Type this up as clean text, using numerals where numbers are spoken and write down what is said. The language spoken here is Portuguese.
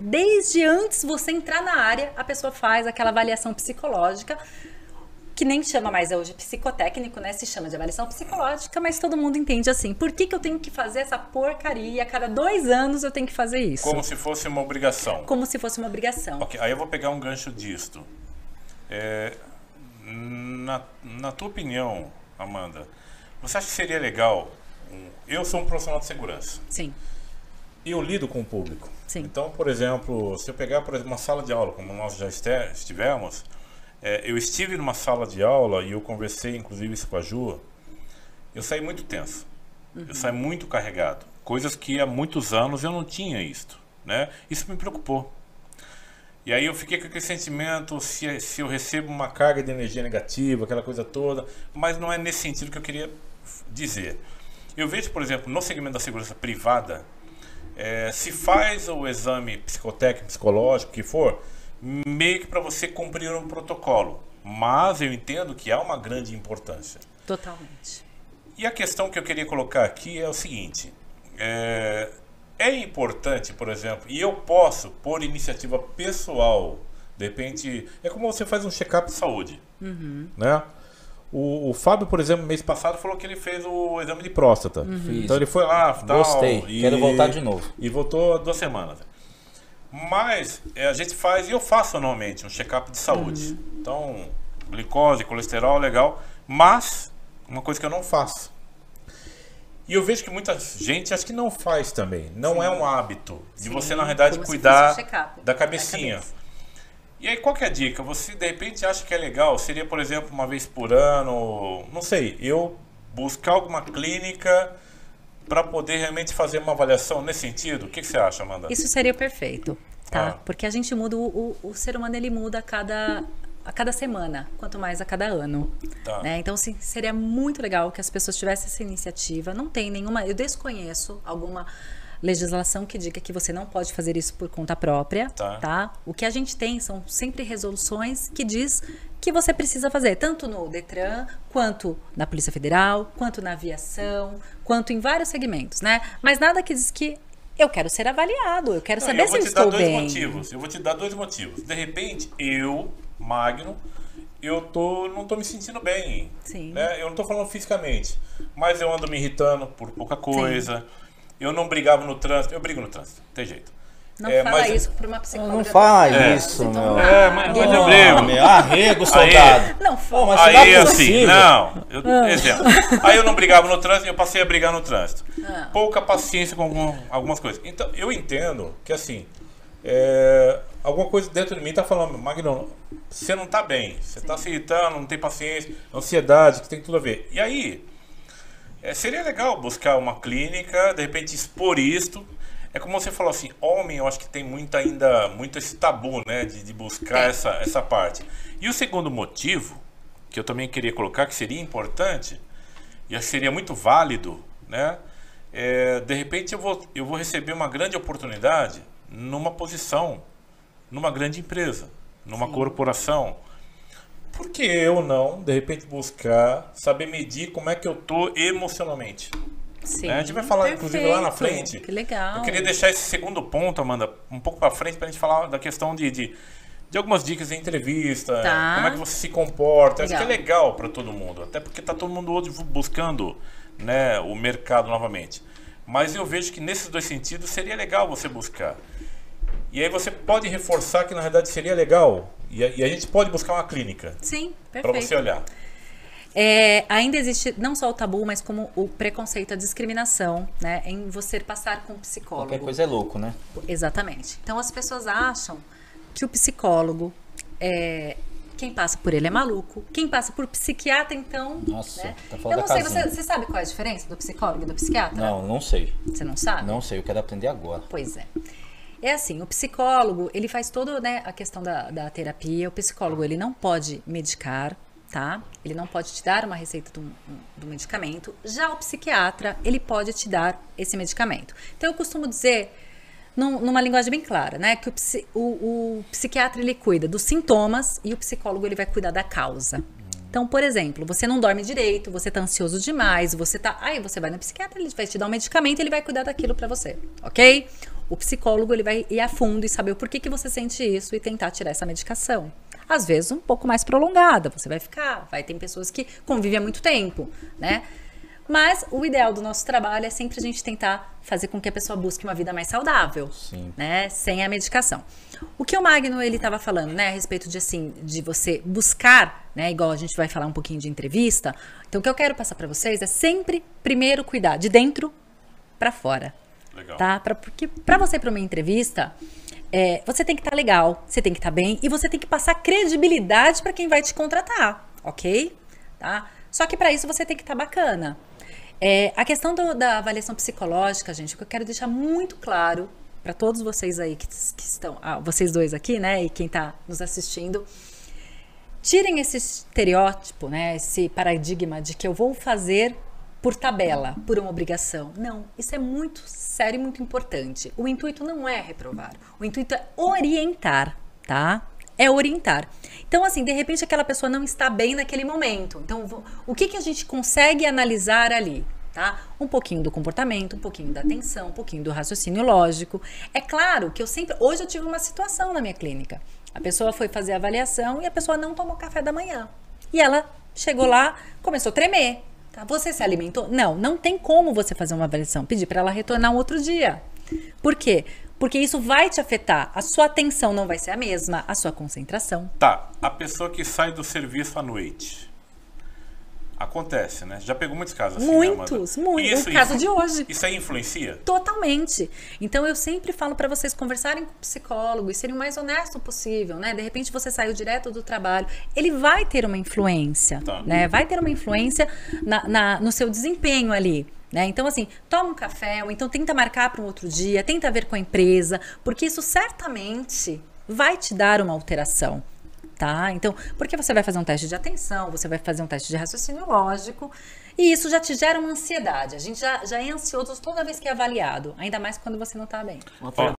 desde antes você entrar na área, a pessoa faz aquela avaliação psicológica, que nem chama mais hoje psicotécnico, né? Se chama de avaliação psicológica, mas todo mundo entende assim. Por que eu tenho que fazer essa porcaria? A cada 2 anos eu tenho que fazer isso. Como se fosse uma obrigação. Como se fosse uma obrigação. Ok, aí eu vou pegar um gancho disto. Na tua opinião, Amanda, você acha que seria legal... Eu sou um profissional de segurança. Sim. E eu lido com o público. Sim. Então, por exemplo, se eu pegar por exemplo, uma sala de aula, como nós já estivemos... eu estive numa sala de aula e eu conversei, inclusive, isso com a Ju. Eu saí muito tenso. Eu saí muito carregado. Coisas que há muitos anos eu não tinha isto, né? Isso me preocupou. E aí eu fiquei com aquele sentimento, se eu recebo uma carga de energia negativa, aquela coisa toda. Mas não é nesse sentido que eu queria dizer. Eu vejo, por exemplo, no segmento da segurança privada, se faz o exame psicotécnico, psicológico, que for... meio que para você cumprir um protocolo, mas eu entendo que há uma grande importância. Totalmente. E a questão que eu queria colocar aqui é o seguinte, é importante, por exemplo, e eu posso, por iniciativa pessoal, de repente, é como você faz um check-up de saúde, né? O Fábio, por exemplo, mês passado falou que ele fez o exame de próstata. Então ele foi lá, tal, gostei, quero voltar de novo. E voltou 2 semanas. Mas a gente faz, e eu faço anualmente, um check-up de saúde. Então, glicose, colesterol, legal. Mas, uma coisa que eu não faço. E eu vejo que muita gente acha que não faz também. Não é um hábito de você, na realidade, cuidar da cabecinha. E aí, qual que é a dica? Você, de repente, acha que é legal? Seria, por exemplo, uma vez por ano, não sei, eu buscar alguma clínica... para poder realmente fazer uma avaliação nesse sentido? O que você acha, Amanda? Isso seria perfeito, tá? Porque a gente muda, o ser humano ele muda a cada semana, quanto mais a cada ano. Tá. Né? Então, sim, seria muito legal que as pessoas tivessem essa iniciativa. Não tem nenhuma, eu desconheço alguma legislação que diga que você não pode fazer isso por conta própria, tá? O que a gente tem são sempre resoluções que diz que você precisa fazer, tanto no Detran, quanto na Polícia Federal, quanto na aviação, quanto em vários segmentos, né? Mas nada que diz que eu quero ser avaliado, eu quero saber se eu estou bem. Eu vou te dar 2 motivos. De repente, eu, Magno, não tô me sentindo bem. Sim. Né? Eu não tô falando fisicamente, mas eu ando me irritando por pouca coisa. Sim. Eu não brigava no trânsito. Eu brigo no trânsito, não tem jeito. Não fala isso para uma psicóloga. Não fala isso, meu. Mas eu brigo. Arrego, soldado. Aí, não fala. Aí assim, exemplo. Aí eu não brigava no trânsito e eu passei a brigar no trânsito. Pouca paciência com algumas coisas. Então, eu entendo que assim, alguma coisa dentro de mim tá falando, Magno, você não tá bem. Você tá se irritando, não tem paciência, ansiedade, que tem tudo a ver. E aí, seria legal buscar uma clínica, de repente expor isto. É como você falou assim, homem, eu acho que tem muito esse tabu, né, de buscar essa parte. E o segundo motivo, que eu também queria colocar, que seria importante, e acho que seria muito válido, né, de repente eu vou receber uma grande oportunidade numa posição, numa grande empresa, numa corporação. Por que eu não, de repente, buscar saber medir como é que eu tô emocionalmente? Sim, a gente vai falar, inclusive, lá na frente. Que legal. Eu queria deixar esse segundo ponto, Amanda, um pouco para frente, para a gente falar da questão de algumas dicas em entrevista, como é que você se comporta. Acho que é legal para todo mundo, até porque está todo mundo hoje buscando, né, o mercado novamente. Mas eu vejo que nesses 2 sentidos seria legal você buscar. E aí você pode reforçar que na verdade seria legal. E a gente pode buscar uma clínica. Sim, perfeito. Para você olhar. Ainda existe não só o tabu, mas como o preconceito, a discriminação, né, em você passar com um psicólogo. Qualquer coisa é louco, né? Exatamente. Então as pessoas acham que o psicólogo, quem passa por ele é maluco, quem passa por psiquiatra, então... Nossa, né? tá fora Eu não da sei, casinha. você sabe qual é a diferença do psicólogo e do psiquiatra? Não sei. Você não sabe? Não sei, eu quero aprender agora. Pois é. É assim, o psicólogo, ele faz toda, né, a questão da terapia. O psicólogo, ele não pode medicar, tá? Ele não pode te dar uma receita do medicamento. Já o psiquiatra, ele pode te dar esse medicamento. Então, eu costumo dizer, numa linguagem bem clara, né? Que o psiquiatra, ele cuida dos sintomas e o psicólogo, ele vai cuidar da causa. Então, por exemplo, você não dorme direito, você tá ansioso demais, aí você vai no psiquiatra, ele vai te dar um medicamento e ele vai cuidar daquilo pra você, ok? o psicólogo ele vai ir a fundo e saber o porquê que você sente isso e tentar tirar essa medicação. Às vezes um pouco mais prolongada, você vai ter pessoas que convivem há muito tempo, né? Mas o ideal do nosso trabalho é sempre a gente tentar fazer com que a pessoa busque uma vida mais saudável, Sim. né? Sem a medicação. O que o Magno ele estava falando, né, a respeito de assim, de você buscar, né, igual a gente vai falar um pouquinho de entrevista. Então o que eu quero passar para vocês é sempre primeiro cuidar de dentro para fora. Legal. Tá? Porque para você ir para uma entrevista, você tem que estar legal, você tem que estar bem e você tem que passar credibilidade para quem vai te contratar, ok? Tá? Só que para isso você tem que estar bacana. A questão da avaliação psicológica, gente, o que eu quero deixar muito claro para todos vocês aí que estão, vocês dois aqui, né, e quem está nos assistindo, tirem esse estereótipo, né, esse paradigma de que eu vou fazer por tabela, por uma obrigação. Não, isso é muito sério e muito importante. O intuito não é reprovar, o intuito é orientar, tá? É orientar. Então, assim, de repente aquela pessoa não está bem naquele momento. Então, o que a gente consegue analisar ali? Tá? Um pouquinho do comportamento, um pouquinho da atenção, um pouquinho do raciocínio lógico. É claro que hoje eu tive uma situação na minha clínica. A pessoa foi fazer a avaliação e a pessoa não tomou café da manhã. E ela chegou lá, começou a tremer. Tá? Você se alimentou? Não tem como você fazer uma avaliação. Pedir para ela retornar um outro dia. Por quê? Porque isso vai te afetar. A sua atenção não vai ser a mesma, a sua concentração. Tá, a pessoa que sai do serviço à noite. Acontece, né? Já pegou muitos casos assim, muitos. O caso de hoje. Isso aí influencia? Totalmente. Então, eu sempre falo para vocês conversarem com o psicólogo e serem o mais honesto possível, né? De repente, você saiu direto do trabalho. Ele vai ter uma influência, né? Vai ter uma influência no seu desempenho ali. Né? Então, assim, toma um café, ou então tenta marcar para um outro dia, tenta ver com a empresa, porque isso certamente vai te dar uma alteração. Tá? Então, porque você vai fazer um teste de atenção, você vai fazer um teste de raciocínio lógico, e isso já te gera uma ansiedade. A gente já é ansioso toda vez que é avaliado, ainda mais quando você não está bem.